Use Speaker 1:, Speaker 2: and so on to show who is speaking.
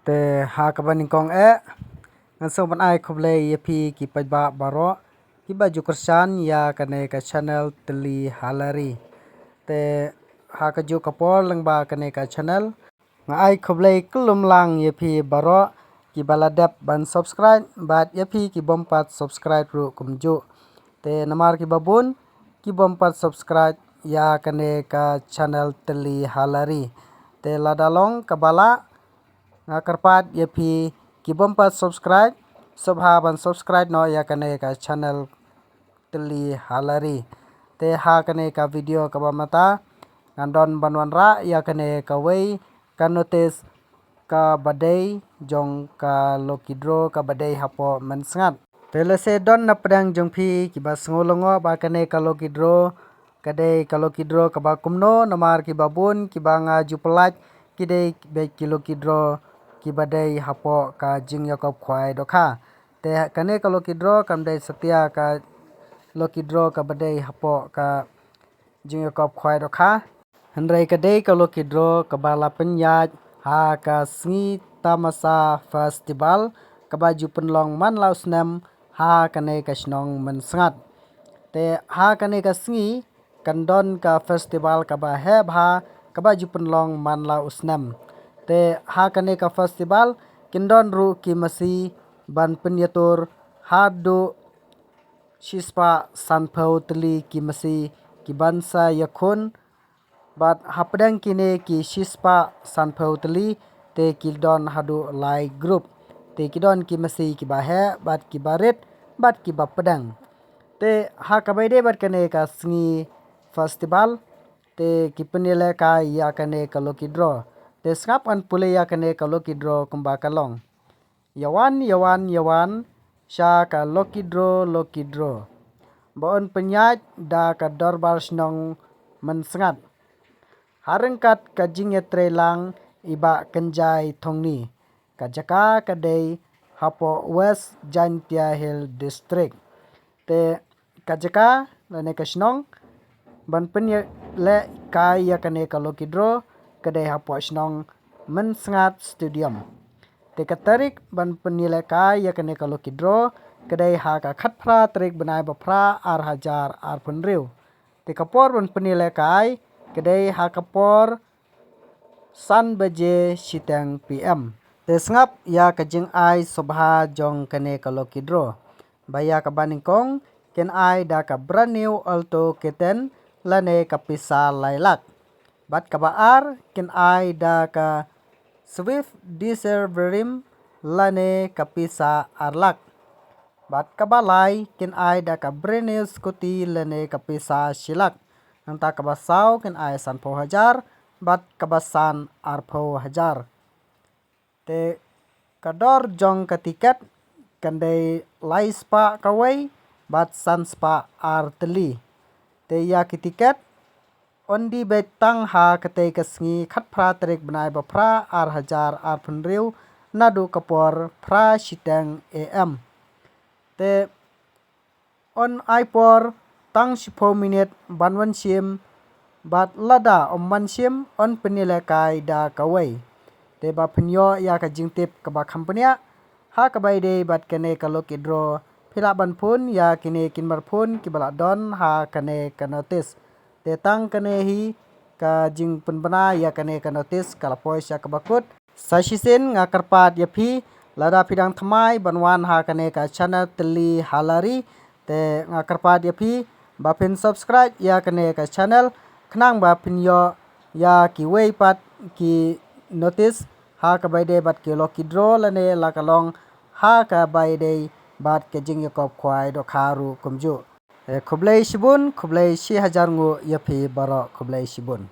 Speaker 1: te ha kabaning kong ngansong ban ai khoble yapi ki pajba baro ki baju kersan ya kane ka channel teli halari te ha ka ju kapol lengba kane ka channel nga ai khoble kulum lang yapi baro ki baladap ban subscribe bat yapi ki bompat subscribe ru kumju te namar ki babun ki bompat subscribe ya kane ka channel teli halari te ladalong kabala nga karpat yapi ki bompat subscribe sobha ban subscribe no ya kane ka channel teli halari te ha kane ka video ka mata ngandon banwan ra ya kane ka wei ka notice ka badai jong ka lokidro ka badai hapo mensngat tele se don na pedang jong phi ki ba ngolongo ba kane ka lokidro kadai ka lokidro ka ba kumno namar ki babun ki ba nga jupelat kidai be ki lokidro ki badai hapo ka jing yakop khwai dokha te kane ka lokidro kam dai setia ka lokidro ka badai hapo ka jing yakop khwai dokha handrai kadai ka lokidro ka bala penyat ha ka sngi tamasa festival ka baju penlong man lausnem ha kane ka snong mensngat te ha kane ka sngi kandon ka festival ka ba heb ha ka baju penlong man lausnem te ha kane ka festival kindon ru ki masi ban penyatur hadu shispa sanpau teli ki masi ki bansa yakun bat hapdang kine ki shispa sanpau teli te kildon hadu lai group te kidon ki masi ki bahe bat ki barit bat ki bapedang te ha kabaide bat kane ka sngi festival te ki penile ka ya kane ka lokidro te skap an pule ya kane ka lokidro kumba kalong yawan sha ka lokidro bon penyat da ka dorbar snong mensngat harengkat ka jingetre lang iba kenjai thongni ka jaka kadai hapo west jantia hill district te ka jaka lane ka snong ban penya le kai ya kane ka lokidro kadai hapo snong mensngat stadium te katarik ban penilai kai ya kane ka lokidro kadai ha ka khatpra tarik banai bapra ar hajar ar punriu te kapor ban penilai kai kadai ha kapor san baje sitang pm te sngap ya ka jing ai sobha jong kane ka lokidro baya ka baningkong ken ai da ka brand new alto keten lane ka pisa lailak bat ka baar ken ai da ka swift desire verim lane ka pisa arlak bat ka balai ken ai da ka brand new scooty lane ka pisa silak nanta ka basau ken ai san po hajar bat ka basan arpo hajar te kador jong ka tiket kandai lai spa kawai bat san spa arteli te ya ki tiket ondi betang ha kate kasngi khat phra trek banai ba phra ar hajar ar punriu nadu kapor phra sitang am te on ipor tang 10 minit banwan sim bat lada omman sim on penile kai da kawai te ba phnyo ya ka jingtip ka ba khampania ha ka bai de bat kane ka lokidro phila ban phun ya kine kinmar phun ki bala don ha kane ka notice te tang kane hi ka jing punbana ya kane ka notice kala poisa ka bakut sasisin nga karpat ya phi lada pidang thamai banwan ha kane ka channel teli halari te nga karpat ya phi ba pin subscribe ya kane ka channel khnang ba pinyo ya ki wei pat ki notice ha ka bai de bat ki lokidro lane la kalong ha ka bai de bat ke jing yakop khwai do kharu kumju khoblei sibun khoblei 6000 ngu yapi baro khoblei sibun